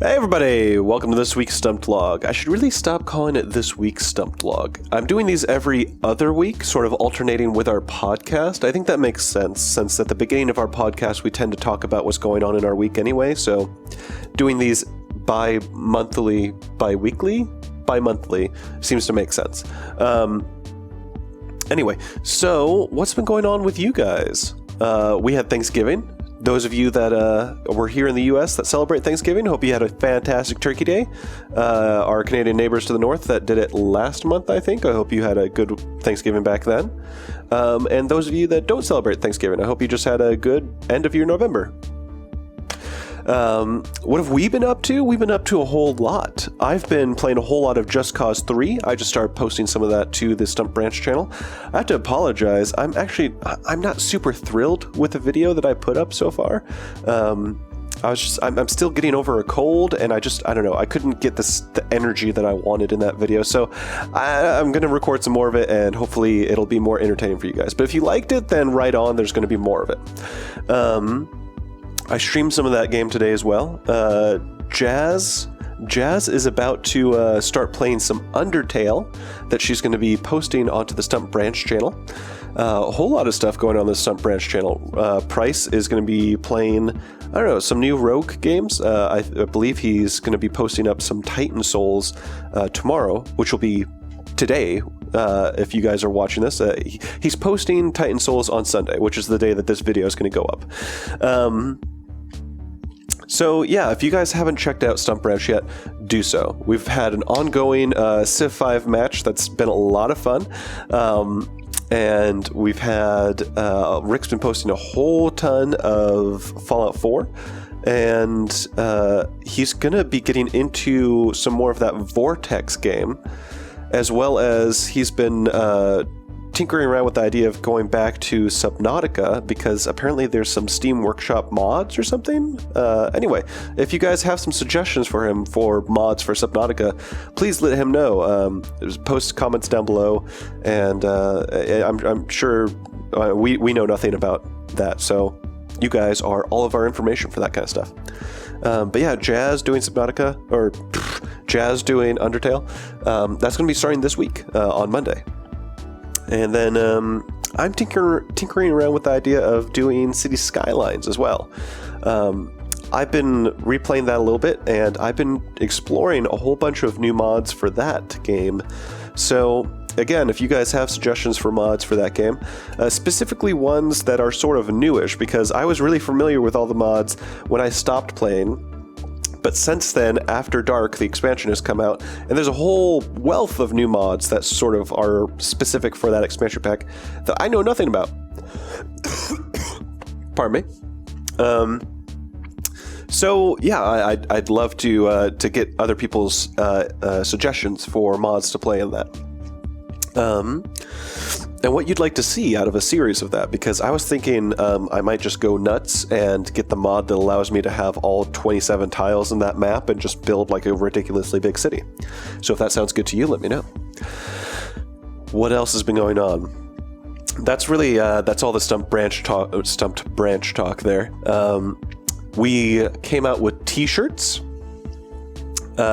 Hey everybody, welcome to this week's Stumpt Log. I should really stop calling it this week's Stumpt Log. I'm doing these every other week, sort of alternating with our podcast. I think that makes sense, since at the beginning of our podcast we tend to talk about what's going on in our week anyway, so doing these bi-monthly seems to make sense. Anyway, so what's been going on with you guys? We had Thanksgiving. Those of you that were here in the U.S. that celebrate Thanksgiving, hope you had a fantastic Turkey Day. Our Canadian neighbors to the north that did it last month, I think, I hope you had a good Thanksgiving back then. And those of you that don't celebrate Thanksgiving, I hope you just had a good end of your November. What have we been up to? We've been up to a whole lot. I've been playing a whole lot of Just Cause 3. I just started posting some of that to the Stumpt Branch channel. I have to apologize. I'm not super thrilled with the video that I put up so far. I'm still getting over a cold, and I don't know, I couldn't get the energy that I wanted in that video, so I'm going to record some more of it, and hopefully it'll be more entertaining for you guys. But if you liked it, then right on, there's going to be more of it. I streamed some of that game today as well. Jazz is about to start playing some Undertale that she's going to be posting onto the Stumpt Branch channel. A whole lot of stuff going on the Stumpt Branch channel. Price is going to be playing, I don't know, some new Rogue games. I believe he's going to be posting up some Titan Souls tomorrow, which will be today. If you guys are watching this, he's posting Titan Souls on Sunday, which is the day that this video is going to go up. So yeah, if you guys haven't checked out Stumpt Branch yet, do so. We've had an ongoing Civ 5 match that's been a lot of fun. And we've had, Rick's been posting a whole ton of Fallout 4. And he's going to be getting into some more of that Vortex game, as well as he's been tinkering around with the idea of going back to Subnautica, because apparently there's some Steam Workshop mods or something. Anyway, if you guys have some suggestions for him for mods for Subnautica, please let him know. Post comments down below, and I'm sure we know nothing about that, so you guys are all of our information for that kind of stuff. But yeah, Jazz doing Subnautica, or Jazz doing Undertale, that's going to be starting this week on Monday. And then I'm tinkering around with the idea of doing City Skylines as well. I've been replaying that a little bit, and I've been exploring a whole bunch of new mods for that game. So again, if you guys have suggestions for mods for that game, specifically ones that are sort of newish, because I was really familiar with all the mods when I stopped playing. But since then, After Dark, the expansion has come out, and there's a whole wealth of new mods that sort of are specific for that expansion pack that I know nothing about. Pardon me. So yeah, I'd love to get other people's suggestions for mods to play in that. And what you'd like to see out of a series of that, because I was thinking I might just go nuts and get the mod that allows me to have all 27 tiles in that map and just build like a ridiculously big city. So if that sounds good to you, let me know. What else has been going on? That's really that's all the Stumpt Branch talk there. We came out with t-shirts. We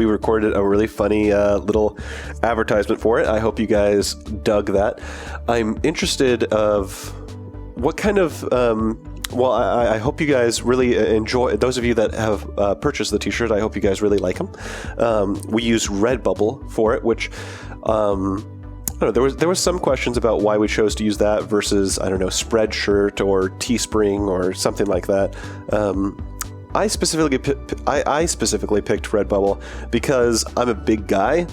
recorded a really funny little advertisement for it. I hope you guys dug that. I'm interested of what kind of I hope you guys really enjoy. Those of you that have purchased the t-shirt, I hope you guys really like them. We use Redbubble for it, which I don't know, there was some questions about why we chose to use that versus, I don't know, Spreadshirt or Teespring or something like that. I specifically picked Redbubble because I'm a big guy,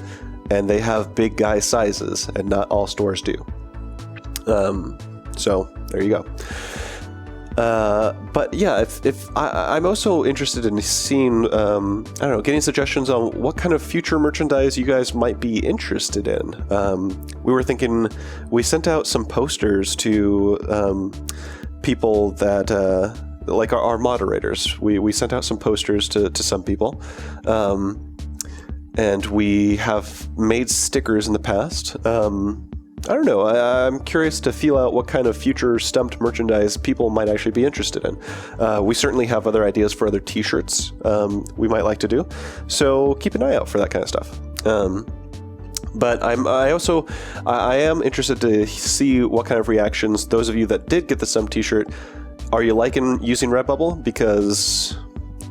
and they have big guy sizes, and not all stores do. So there you go. But yeah, if I'm also interested in seeing, I don't know, getting suggestions on what kind of future merchandise you guys might be interested in. We were thinking, we sent out some posters to people that. Like our moderators, we sent out some posters to some people, and we have made stickers in the past. I don't know. I'm curious to feel out what kind of future Stumpt merchandise people might actually be interested in. We certainly have other ideas for other t-shirts we might like to do, so keep an eye out for that kind of stuff. But I am interested to see what kind of reactions those of you that did get the Stumpt t-shirt, are you liking using Redbubble? Because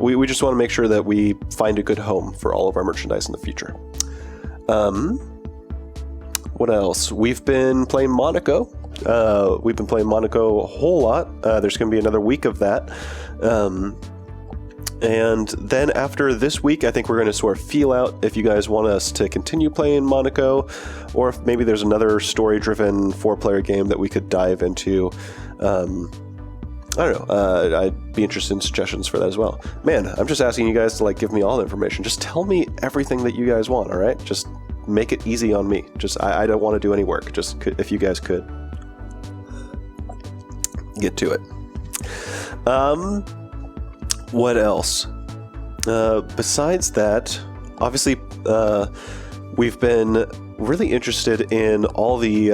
we just want to make sure that we find a good home for all of our merchandise in the future. What else? We've been playing Monaco. We've been playing Monaco a whole lot. There's going to be another week of that. And then after this week, I think we're going to sort of feel out if you guys want us to continue playing Monaco, or if maybe there's another story-driven 4-player game that we could dive into. I don't know. I'd be interested in suggestions for that as well. Man, I'm just asking you guys to give me all the information. Just tell me everything that you guys want, all right? Just make it easy on me. Just I don't want to do any work. Just if you guys could get to it. What else? Besides that, obviously, we've been really interested in all the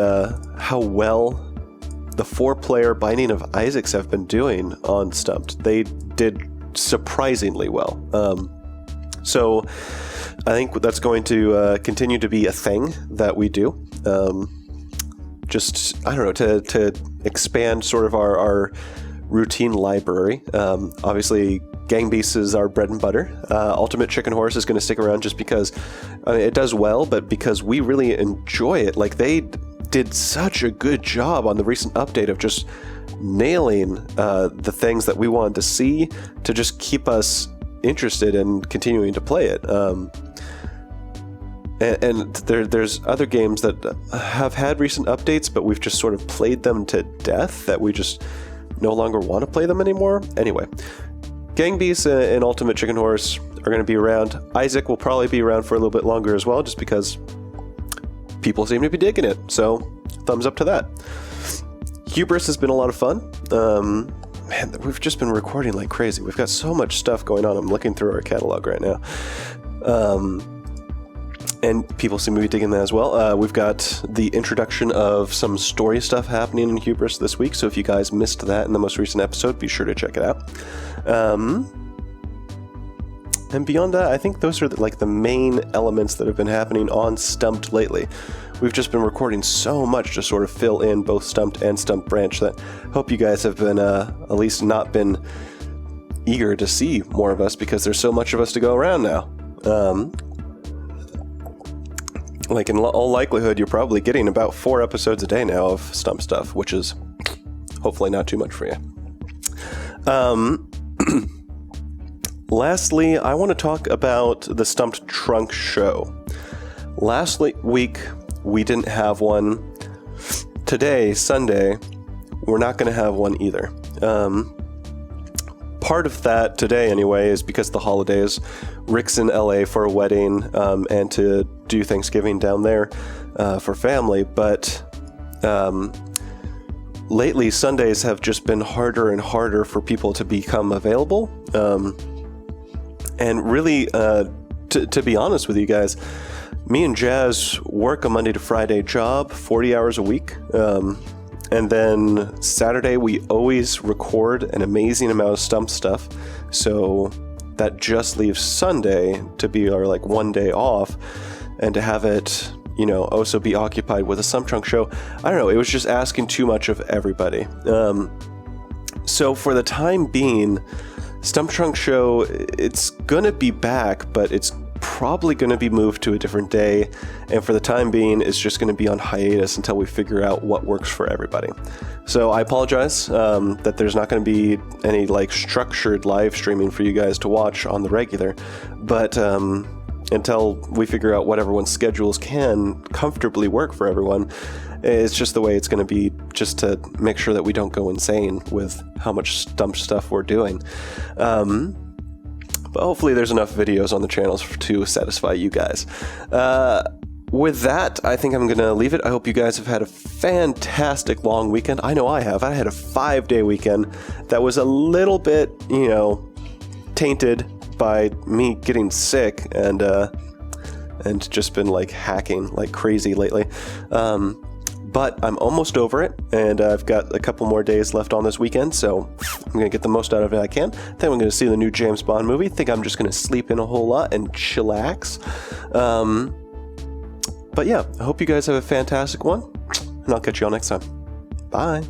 how well the 4-player Binding of Isaacs have been doing on Stumpt. They did surprisingly well. So I think that's going to continue to be a thing that we do. Just, I don't know, to expand sort of our routine library. Obviously, Gang Beasts is our bread and butter. Ultimate Chicken Horse is going to stick around just because it does well, but because we really enjoy it. They did such a good job on the recent update of just nailing the things that we wanted to see to just keep us interested in continuing to play it. And there's other games that have had recent updates, but we've just sort of played them to death, that we just no longer want to play them anymore. Anyway, Gang Beasts and Ultimate Chicken Horse are going to be around. Isaac will probably be around for a little bit longer as well, just because people seem to be digging it. So, thumbs up to that. Hubris has been a lot of fun. Man, we've just been recording like crazy. We've got so much stuff going on. I'm looking through our catalog right now. And people seem to be digging that as well. We've got the introduction of some story stuff happening in Hubris this week, so if you guys missed that in the most recent episode, be sure to check it out. And beyond that, I think those are the main elements that have been happening on Stumpt lately. We've just been recording so much to sort of fill in both Stumpt and Stumpt Branch that I hope you guys have been at least not been eager to see more of us, because there's so much of us to go around now. In all likelihood, you're probably getting about 4 episodes a day now of Stumpt stuff, which is hopefully not too much for you. Lastly, I want to talk about the Stumpt Trunk show. Last week, we didn't have one. Today, Sunday, we're not going to have one either. Part of that today, anyway, is because of the holidays. Rick's in LA for a wedding, and to do Thanksgiving down there for family. But lately, Sundays have just been harder and harder for people to become available. And really, to be honest with you guys, me and Jazz work a Monday to Friday job, 40 hours a week. And then Saturday, we always record an amazing amount of Stumpt stuff. So that just leaves Sunday to be our one day off, and to have it, also be occupied with a Stumpt Trunk show. I don't know. It was just asking too much of everybody. So for the time being, Stumpt Trunk show, it's going to be back, but it's probably going to be moved to a different day, and for the time being, it's just going to be on hiatus until we figure out what works for everybody. So I apologize that there's not going to be any structured live streaming for you guys to watch on the regular, but until we figure out what everyone's schedules can comfortably work for everyone, it's just the way it's going to be, just to make sure that we don't go insane with how much Stumpt stuff we're doing. But hopefully there's enough videos on the channels to satisfy you guys. With that, I think I'm going to leave it. I hope you guys have had a fantastic long weekend. I know I have. I had a 5-day weekend that was a little bit, tainted by me getting sick and just been hacking like crazy lately. but I'm almost over it, and I've got a couple more days left on this weekend, so I'm going to get the most out of it I can. I think I'm going to see the new James Bond movie. I think I'm just going to sleep in a whole lot and chillax. But yeah, I hope you guys have a fantastic one, and I'll catch you all next time. Bye.